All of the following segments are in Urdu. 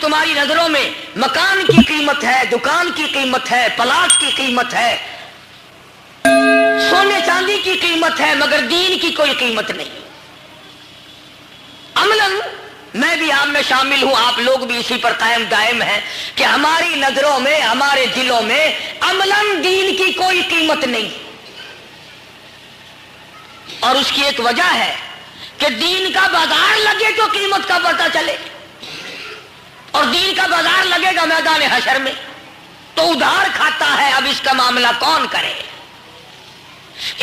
تمہاری نظروں میں مکان کی قیمت ہے، دکان کی قیمت ہے، پلاٹ کی قیمت ہے، سونے چاندی کی قیمت ہے، مگر دین کی کوئی قیمت نہیں۔ عملاً میں بھی آپ میں شامل ہوں، آپ لوگ بھی اسی پر قائم دائم ہیں کہ ہماری نظروں میں، ہمارے دلوں میں عملاً دین کی کوئی قیمت نہیں، اور اس کی ایک وجہ ہے کہ دین کا بازار لگے تو قیمت کا پتہ چلے، اور دین کا بازار لگے گا میدان حشر میں تو ادھار کھاتا ہے، اب اس کا معاملہ کون کرے؟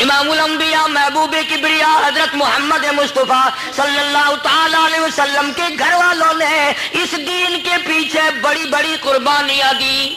امام الانبیاء محبوب کبریا حضرت محمد مصطفیٰ صلی اللہ تعالی علیہ وسلم کے گھر والوں نے اس دین کے پیچھے بڑی بڑی قربانیاں دی۔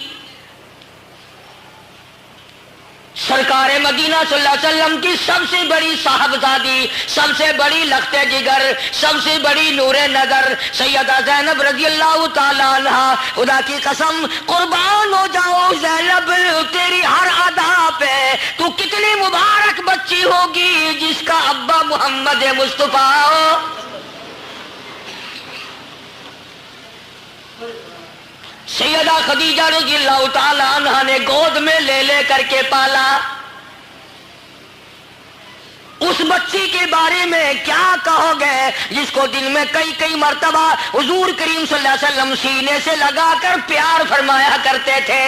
سرکار مدینہ صلی اللہ علیہ وسلم کی سب سے بڑی صاحبزادی، سب سے بڑی لخت جگر، سب سے بڑی نور نظر سیدہ زینب رضی اللہ تعالی عنہ، خدا کی قسم قربان ہو جاؤ زینب تیری ہر ادا پہ، تو کتنی مبارک بچی ہوگی جس کا ابا محمد مصطفیٰ ہو۔ سیدہ خدیجہ رضی اللہ تعالی عنہ نے گود میں لے لے کر کے پالا۔ اس بچی کے بارے میں کیا کہو گے جس کو دن میں کئی کئی مرتبہ حضور کریم صلی اللہ علیہ وسلم سینے سے لگا کر پیار فرمایا کرتے تھے۔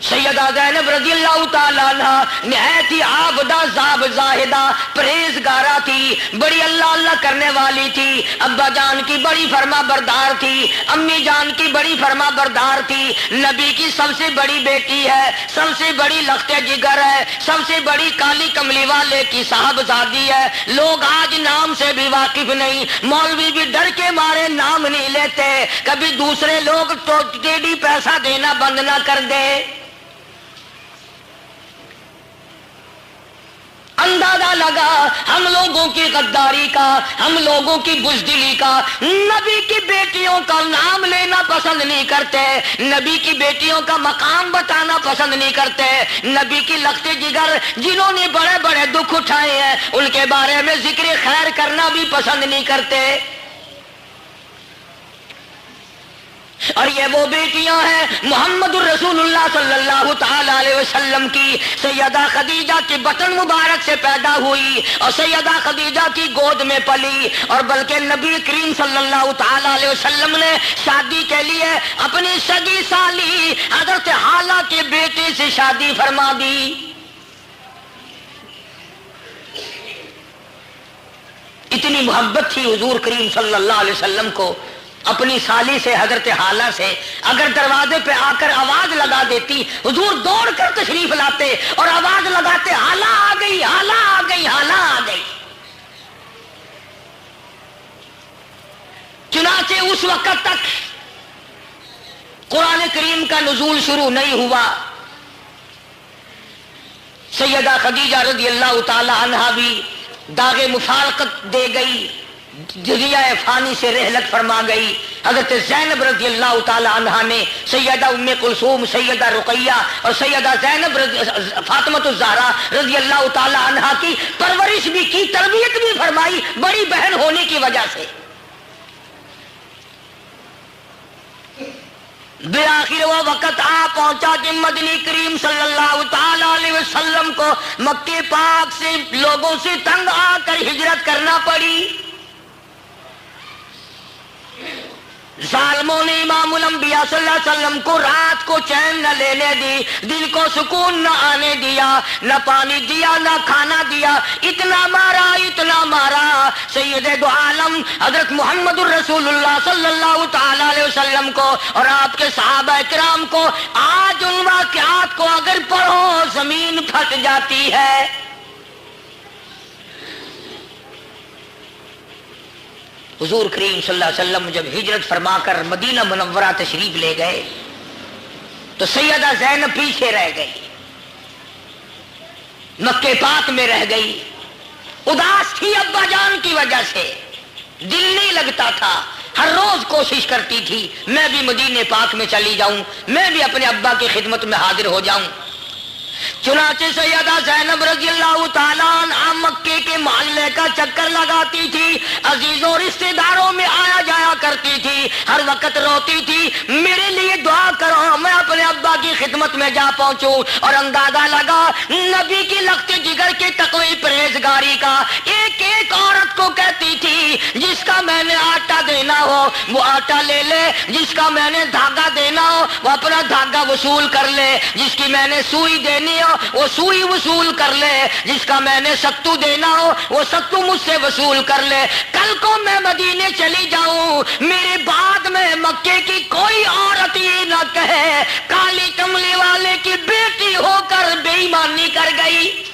سیدہ زینب رضی اللہ تعالیٰ عنہ نہایت ہی عابدہ زاہدہ پرہیزگارہ تھی، بڑی اللہ اللہ کرنے والی تھی، ابا جان کی بڑی فرما بردار تھی، امی جان کی بڑی فرما بردار تھی، نبی کی سب سے بڑی بیٹی ہے، سب سے بڑی لخت جگر ہے، سب سے بڑی کالی کملی والے کی صاحبزادی ہے۔ لوگ آج نام سے بھی واقف نہیں، مولوی بھی ڈر کے مارے نام نہیں لیتے، کبھی دوسرے لوگ تو ٹیڑھی پیسہ دینا بند نہ کر دے۔ اندازہ لگا ہم لوگوں کی غداری کا، ہم لوگوں کی بزدلی کا، نبی کی بیٹیوں کا نام لینا پسند نہیں کرتے، نبی کی بیٹیوں کا مقام بتانا پسند نہیں کرتے، نبی کی لخت جگر جنہوں نے بڑے بڑے دکھ اٹھائے ہیں ان کے بارے میں ذکر خیر کرنا بھی پسند نہیں کرتے۔ اور یہ وہ بیٹیاں ہیں محمد الرسول اللہ صلی اللہ تعالی علیہ وسلم کی، سیدہ خدیجہ کے بطن مبارک سے پیدا ہوئی اور سیدہ خدیجہ کی گود میں پلی، اور بلکہ نبی کریم صلی اللہ تعالی علیہ وسلم نے شادی کے لیے اپنی سگی سالی حضرت حالہ کے بیٹے سے شادی فرما دی۔ اتنی محبت تھی حضور کریم صلی اللہ علیہ وسلم کو اپنی سالی سے، حضرت حالہ سے، اگر دروازے پہ آ کر آواز لگا دیتی حضور دوڑ کر تشریف لاتے اور آواز لگاتے حالہ آ گئی، حالہ آ گئی، حالہ آ گئی۔ چنانچہ اس وقت تک قرآن کریم کا نزول شروع نہیں ہوا، سیدہ خدیجہ رضی اللہ تعالی عنہا بھی داغ مفارقت دے گئی، دنیا فانی سے رحلت فرما گئی۔ حضرت زینب رضی اللہ تعالی عنہا نے سیدہ ام کلثوم، سیدہ رقیہ اور سیدہ زینب فاطمۃ الزہرا رضی اللہ تعالی عنہا کی پرورش بھی کی، تربیت بھی فرمائی، بڑی بہن ہونے کی وجہ سے۔ بالآخر وہ وقت آ پہنچا کہ مدنی کریم صلی اللہ تعالی علیہ وسلم کو مکے پاک سے لوگوں سے تنگ آ کر ہجرت کرنا پڑی۔ ظالموں نے امام الانبیاء صلی اللہ علیہ وسلم کو رات کو چین نہ لینے دی، دل کو سکون نہ آنے دیا، نہ پانی دیا نہ کھانا دیا، اتنا مارا اتنا مارا سید دو عالم حضرت محمد الرسول اللہ صلی اللہ تعالی علیہ وسلم کو اور آپ کے صحابہ کرام کو۔ آج ان واقعات کو اگر پڑھو زمین پھٹ جاتی ہے۔ حضور کریم صلی اللہ علیہ وسلم جب ہجرت فرما کر مدینہ منورہ تشریف لے گئے تو سیدہ زینب پیچھے رہ گئی، مکے پاک میں رہ گئی، اداس تھی ابا جان کی وجہ سے، دل نہیں لگتا تھا، ہر روز کوشش کرتی تھی میں بھی مدینے پاک میں چلی جاؤں، میں بھی اپنے ابا کی خدمت میں حاضر ہو جاؤں۔ چنانچہ سیدہ زینب رضی اللہ تعالیٰ عنہا مکے کے محلے کا چکر لگاتی تھی، عزیزوں رشتے داروں میں آیا جایا کرتی تھی، ہر وقت روتی تھی میرے لیے دعا کرو میں اپنے ابا کی خدمت میں جا پہنچوں، اور اندازہ لگا نبی کی لخت جگر کے تقوی پرہیزگاری کا، ایک ایک عورت کو کہتی تھی جس کا میں نے آٹا دینا ہو وہ آٹا لے لے، جس کا میں نے دھاگا دینا ہو وہ اپنا دھاگا وصول کر لے، جس کی میں نے سوئی دینی ہو وہ سوئی وصول کر لے، جس کا میں نے ستو دینا ہو وہ ستو مجھ سے وصول کر لے، کل کو میں مدینے چلی جاؤں میرے بعد میں مکے کی کوئی عورت یہ نہ کہے کالی کملی والے کی بیٹی ہو کر بے ایمانی کر گئی۔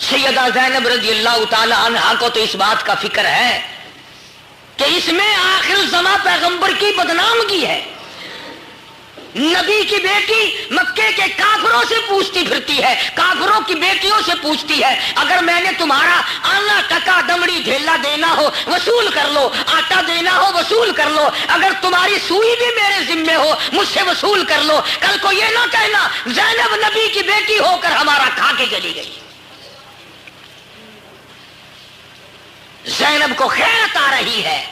سیدہ زینب رضی اللہ تعالی عنہا کو تو اس بات کا فکر ہے کہ اس میں آخر الزماں پیغمبر کی بدنامگی ہے، نبی کی بیٹی مکے کے کافروں سے پوچھتی پھرتی ہے، کافروں کی بیٹیوں سے پوچھتی ہے اگر میں نے تمہارا آنا ٹکا دمڑی ڈھیلا دینا ہو وصول کر لو، آٹا دینا ہو وصول کر لو، اگر تمہاری سوئی بھی میرے ذمے ہو مجھ سے وصول کر لو، کل کو یہ نہ کہنا زینب نبی کی بیٹی ہو کر ہمارا کھا کے چلی گئی۔ زینب کو خیرت آ رہی ہے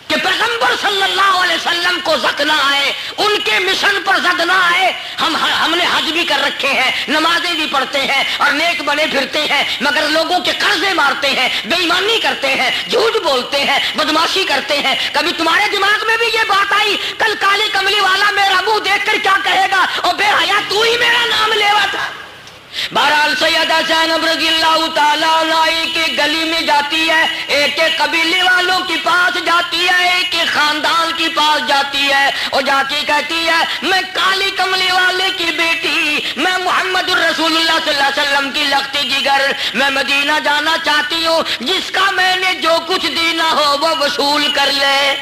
کہ پیغمبر صلی اللہ علیہ وسلم کو زد نہ آئے، ان کے مشن پر زد نہ آئے، ہم نے حج بھی کر رکھے ہیں، نمازیں بھی پڑھتے ہیں اور نیک بنے پھرتے ہیں، مگر لوگوں کے قرضے مارتے ہیں، بے ایمانی کرتے ہیں، جھوٹ بولتے ہیں، بدماشی کرتے ہیں، کبھی تمہارے دماغ میں بھی یہ بات آئی کل کالی کملی والا میرا منہ دیکھ کر کیا کہے گا اور بے حیا تو ہی میرا نام لیوا تھا؟ بہرحال سیدہ زینب رضی اللہ تعالیٰ عنہ ایک ایک گلی میں جاتی ہے، ایک ایک قبیلے والوں کے پاس جاتی ہے، ایک ایک خاندان کے پاس جاتی ہے اور جا کے کہتی ہے میں کالی کملی والے کی بیٹی، میں محمد الرسول اللہ صلی اللہ علیہ وسلم کی لخت جگر، میں مدینہ جانا چاہتی ہوں، جس کا میں نے جو کچھ دینا ہو وہ وصول کر لے۔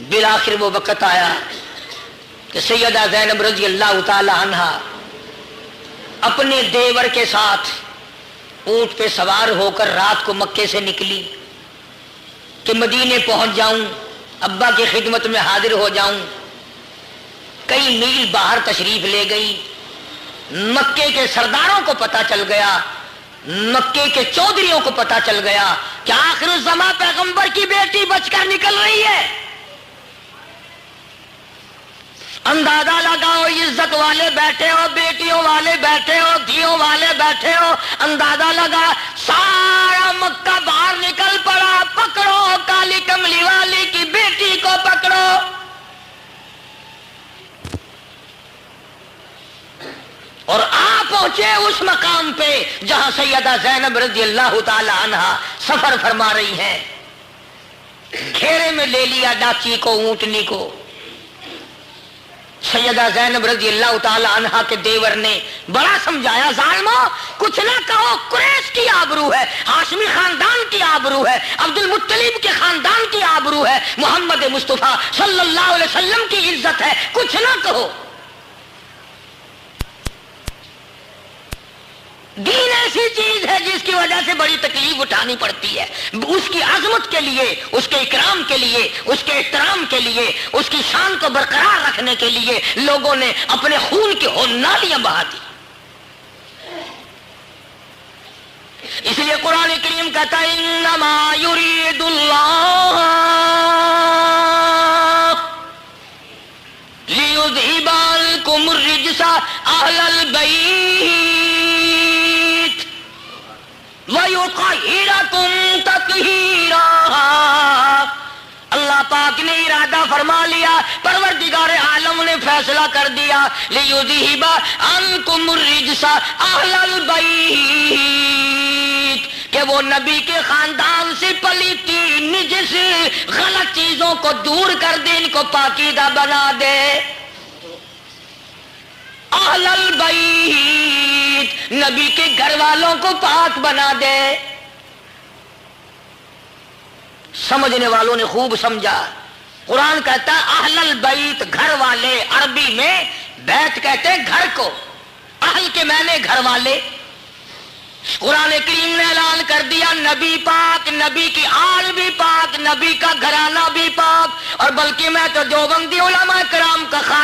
بالآخر وہ وقت آیا کہ سیدہ زینب رضی اللہ تعالی عنہا اپنے دیور کے ساتھ اونٹ پہ سوار ہو کر رات کو مکے سے نکلی کہ مدینے پہنچ جاؤں، ابا کی خدمت میں حاضر ہو جاؤں۔ کئی میل باہر تشریف لے گئی، مکے کے سرداروں کو پتہ چل گیا، مکے کے چودھریوں کو پتہ چل گیا کہ آخر الزماں پیغمبر کی بیٹی بچ کر نکل رہی ہے۔ اندازہ لگاؤ عزت والے بیٹھے ہو، بیٹیوں والے بیٹھے ہو، دھیوں والے بیٹھے ہو، اندازہ لگا سارا مکہ باہر نکل پڑا، پکڑو کالی کملی والی کی بیٹی کو پکڑو۔ اور آ پہنچے اس مقام پہ جہاں سیدہ زینب رضی اللہ تعالی عنہا سفر فرما رہی ہیں، گھیرے میں لے لیا ڈاچی کو، اونٹنی کو۔ سیدہ زینب رضی اللہ تعالی عنہا کے دیور نے بڑا سمجھایا، ظالمو کچھ نہ کہو، قریش کی آبرو ہے، ہاشمی خاندان کی آبرو ہے، عبد المطلب کے خاندان کی آبرو ہے، محمد مصطفیٰ صلی اللہ علیہ وسلم کی عزت ہے، کچھ نہ کہو۔ دین ایسی چیز ہے جس کی وجہ سے بڑی تکلیف اٹھانی پڑتی ہے، اس کی عظمت کے لیے، اس کے اکرام کے لیے، اس کے احترام کے لیے، اس کی شان کو برقرار رکھنے کے لیے لوگوں نے اپنے خون کی نالیاں بہا دی۔ اس لیے قرآن کریم کہتا ہے انما یرید اللہ لیذہب عنکم الرجس اہل البیت وَيُطَهِّرَكُمْ تَطْهِيرًا۔ اللہ پاک نے ارادہ فرما لیا، پروردگار عالم نے فیصلہ کر دیا، لِيُذْهِبَ عَنْكُمُ الرِّجْسَ أَهْلَ الْبَيْتِ، کہ وہ نبی کے خاندان سے پلیتی نجس غلط چیزوں کو دور کر دے، ان کو پاکیزہ بنا دے۔ اہل البیت، نبی کے گھر والوں کو پاک بنا دے۔ سمجھنے والوں نے خوب سمجھا، قرآن کہتا ہے اہل البیت گھر والے، عربی میں بیت کہتے ہیں گھر کو، اہل کے معنی گھر والے۔ قرآن کریم نے اعلان کر دیا نبی پاک، نبی کی آل بھی پاک، نبی کا گھرانہ بھی پاک، اور بلکہ میں تو دیوبندی علماء کرام کا خاص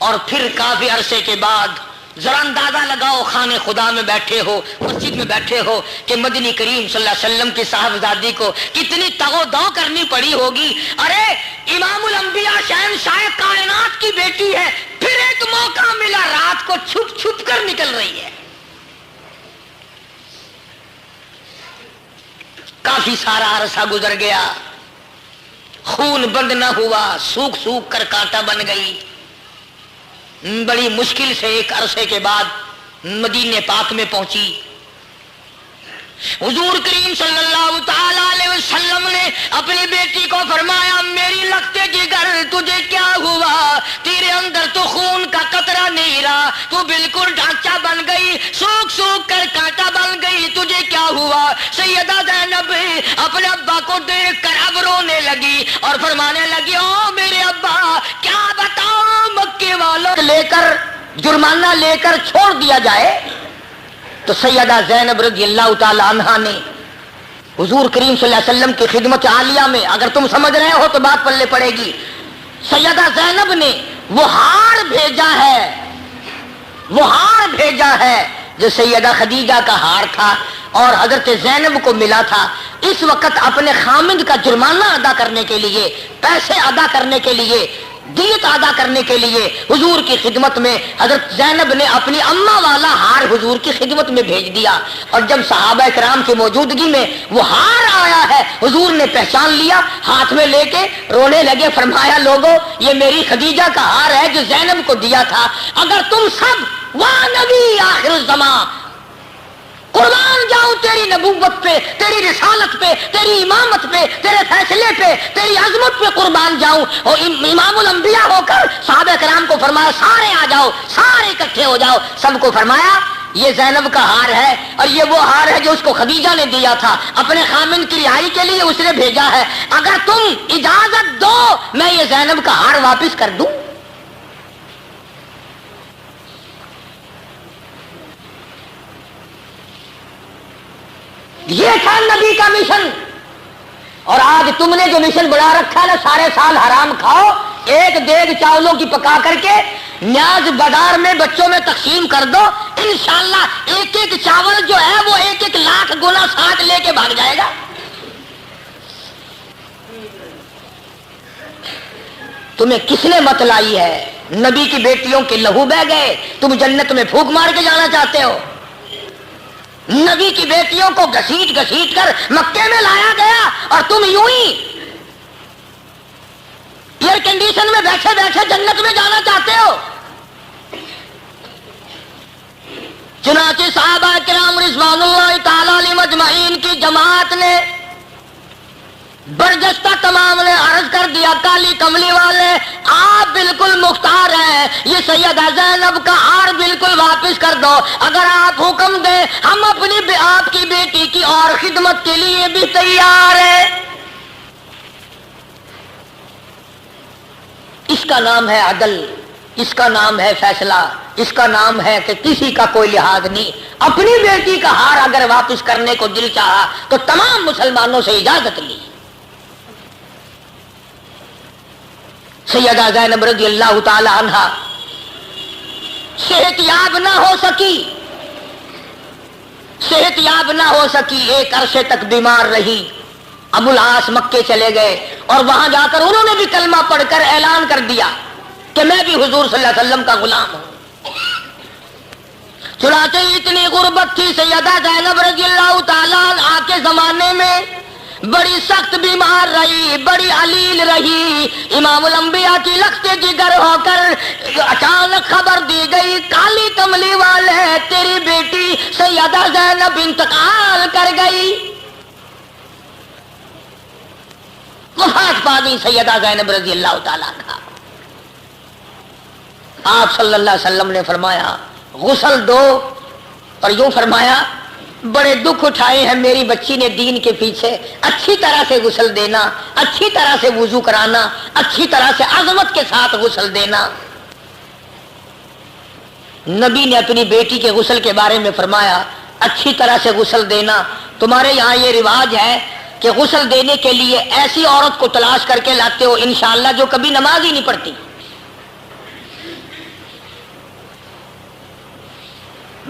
اور پھر کافی عرصے کے بعد ذرا اندازہ لگاؤ، خانے خدا میں بیٹھے ہو، مسجد میں بیٹھے ہو، کہ مدنی کریم صلی اللہ علیہ وسلم کی صاحبزادی کو کتنی تگو دو کرنی پڑی ہوگی. ارے امام الانبیاء شہنشاہ کائنات کی بیٹی ہے، پھر ایک موقع ملا رات کو چھپ چھپ کر نکل رہی ہے. کافی سارا عرصہ گزر گیا، خون بند نہ ہوا، سوکھ سوکھ کر کانٹا بن گئی. بڑی مشکل سے ایک عرصے کے بعد مدینے پاک میں پہنچی. حضور کریم صلی اللہ تعالی علیہ وسلم نے اپنی بیٹی کو فرمایا میری لگتے جگر تجھے کیا ہوا؟ تیرے اندر تو خون کا قطرہ نہیں رہا، تو بالکل ڈھانچہ بن گئی، سوکھ سوکھ کر کانٹا بن گئی، تجھے کیا ہوا؟ سیدہ زینب اپنے ابا کو دیکھ کر اب رونے لگی اور فرمانے لگی او میرے ابا کیا بتاؤں، مکے والوں لے کر جرمانہ لے کر چھوڑ دیا جائے. تو سیدہ زینب رضی اللہ تعالی عنہا نے حضور کریم صلی اللہ علیہ وسلم کی خدمت عالیہ میں، اگر تم سمجھ رہے ہو تو بات پلے پڑے گی، سیدہ زینب نے وہ ہار بھیجا ہے جو سیدہ خدیجہ کا ہار تھا اور حضرت زینب کو ملا تھا. اس وقت اپنے خامند کا جرمانہ ادا کرنے کے لیے، پیسے ادا کرنے کے لیے، دیت ادا کرنے کے لیے حضور کی خدمت میں حضرت زینب نے اپنی اماں والا ہار حضور کی خدمت میں بھیج دیا. اور جب صحابہ کرام کی موجودگی میں وہ ہار آیا ہے، حضور نے پہچان لیا، ہاتھ میں لے کے رونے لگے. فرمایا لوگو یہ میری خدیجہ کا ہار ہے جو زینب کو دیا تھا. اگر تم سب واہ نبی آخر الزمان، قربان جاؤں تیری نبوت پہ، تیری رسالت پہ، تیری امامت پہ، تیرے فیصلے پہ، تیری عظمت پہ قربان جاؤں. اور امام الانبیاء ہو کر صحابہ کرام کو فرمایا سارے آ جاؤ، سارے اکٹھے ہو جاؤ. سب کو فرمایا یہ زینب کا ہار ہے اور یہ وہ ہار ہے جو اس کو خدیجہ نے دیا تھا، اپنے خامند کی رہائی کے لیے اس نے بھیجا ہے. اگر تم اجازت دو میں یہ زینب کا ہار واپس کر دوں. یہ تھا نبی کا مشن. اور آج تم نے جو مشن بڑھا رکھا ہے نا، سارے سال حرام کھاؤ، ایک دیگ چاولوں کی پکا کر کے نیاز بازار میں بچوں میں تقسیم کر دو، انشاءاللہ ایک ایک چاول جو ہے وہ 1-1 لاکھ گنا ساتھ لے کے بھاگ جائے گا. تمہیں کس نے مت لائی ہے؟ نبی کی بیٹیوں کے لہو بہ گئے، تم جنت میں پھونک مار کے جانا چاہتے ہو. نبی کی بیٹیوں کو گھسیٹ گھسیٹ کر مکے میں لایا گیا اور تم یوں ہی ایئر کنڈیشن میں بیٹھے بیٹھے جنت میں جانا چاہتے ہو. چنانچہ صحابہ کرام رضوان اللہ تعالی علیہم اجمعین کی جماعت نے برجستہ تمام نے عرض کر دیا کالی کملی والے آپ بالکل مختار ہیں، یہ سیدہ زینب کا ہار بالکل واپس کر دو. اگر آپ حکم دیں ہم اپنی آپ کی بیٹی کی اور خدمت کے لیے بھی تیار ہیں. اس کا نام ہے عدل، اس کا نام ہے فیصلہ، اس کا نام ہے کہ کسی کا کوئی لحاظ نہیں. اپنی بیٹی کا ہار اگر واپس کرنے کو دل چاہا تو تمام مسلمانوں سے اجازت لی. سیدہ زینب رضی اللہ تعالی عنہا صحت یاب نہ ہو سکی، ایک عرصے تک بیمار رہی. ابو العاص مکے چلے گئے اور وہاں جا کر انہوں نے بھی کلمہ پڑھ کر اعلان کر دیا کہ میں بھی حضور صلی اللہ علیہ وسلم کا غلام ہوں. چنانچہ اتنی غربت تھی سیدہ زینب رضی اللہ تعالی عنہا کے زمانے میں، بڑی سخت بیمار رہی، بڑی علیل رہی. امام الانبیاء کی لختے جگر ہو کر اچانک خبر دی گئی کالی کملی والے تیری بیٹی سیدہ زینب انتقال کر گئی. وفات پا گئی سیدہ زینب رضی اللہ تعالیٰ عنہا. آپ صلی اللہ علیہ وسلم نے فرمایا غسل دو، اور یوں فرمایا بڑے دکھ اٹھائے ہیں میری بچی نے دین کے پیچھے، اچھی طرح سے غسل دینا، اچھی طرح سے وضو کرانا، اچھی طرح سے عظمت کے ساتھ غسل دینا. نبی نے اپنی بیٹی کے غسل کے بارے میں فرمایا اچھی طرح سے غسل دینا. تمہارے یہاں یہ رواج ہے کہ غسل دینے کے لیے ایسی عورت کو تلاش کر کے لاتے ہو انشاءاللہ جو کبھی نماز ہی نہیں پڑھتی.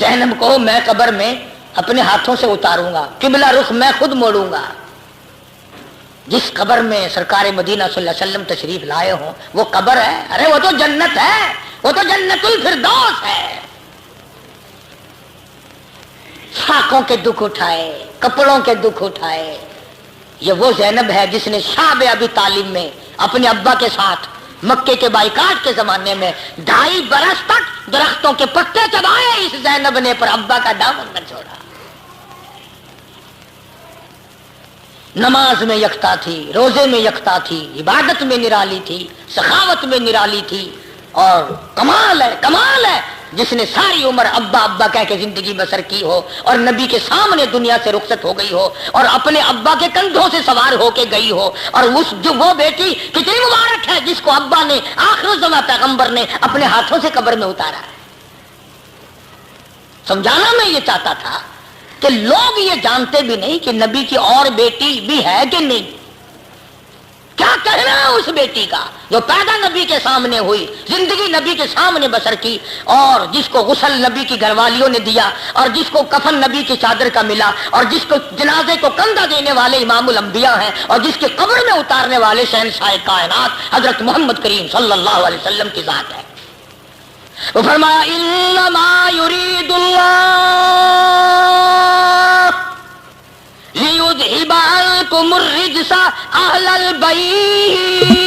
زینب کو میں قبر میں اپنے ہاتھوں سے اتاروں گا، قبلہ رخ میں خود موڑوں گا۔ جس قبر میں سرکار مدینہ صلی اللہ علیہ وسلم تشریف لائے ہوں وہ قبر ہے، ارے وہ تو جنت ہے، وہ تو جنت الفردوس ہے۔ ساکوں کے دکھ اٹھائے، کپڑوں کے دکھ اٹھائے، یہ وہ زینب ہے جس نے شعب ابی طالب میں اپنے ابا کے ساتھ مکے کے بائیکاٹ کے زمانے میں 2.5 برس تک درختوں کے پتے چبائے، اس زینب نے پر ابا کا دامن نہ چھوڑا۔ نماز میں یکتا تھی، روزے میں یکتا تھی، عبادت میں نرالی تھی، سخاوت میں نرالی تھی، اور کمال ہے، کمال ہے جس نے ساری عمر ابا ابا کہہ کے زندگی بسر کی ہو اور نبی کے سامنے دنیا سے رخصت ہو گئی ہو اور اپنے ابا کے کندھوں سے سوار ہو کے گئی ہو، اور اس جو وہ بیٹی کتنی مبارک ہے جس کو ابا نے آخر الزمان پیغمبر نے اپنے ہاتھوں سے قبر میں اتارا ہے۔ سمجھانا میں یہ چاہتا تھا کہ لوگ یہ جانتے بھی نہیں کہ نبی کی اور بیٹی بھی ہے کہ نہیں۔ کیا کہنا ہے اس بیٹی کا جو پیدا نبی کے سامنے ہوئی، زندگی نبی کے سامنے بسر کی، اور جس کو غسل نبی کی گھر والیوں نے دیا، اور جس کو کفن نبی کی چادر کا ملا، اور جس کو جنازے کو کندھا دینے والے امام الانبیاء ہیں، اور جس کے قبر میں اتارنے والے شہنشاہ کائنات حضرت محمد کریم صلی اللہ علیہ وسلم کی ذات ہے۔ وہ فرمایا انما یرید اللہ لیذہب عنکم الرجس اہل البیت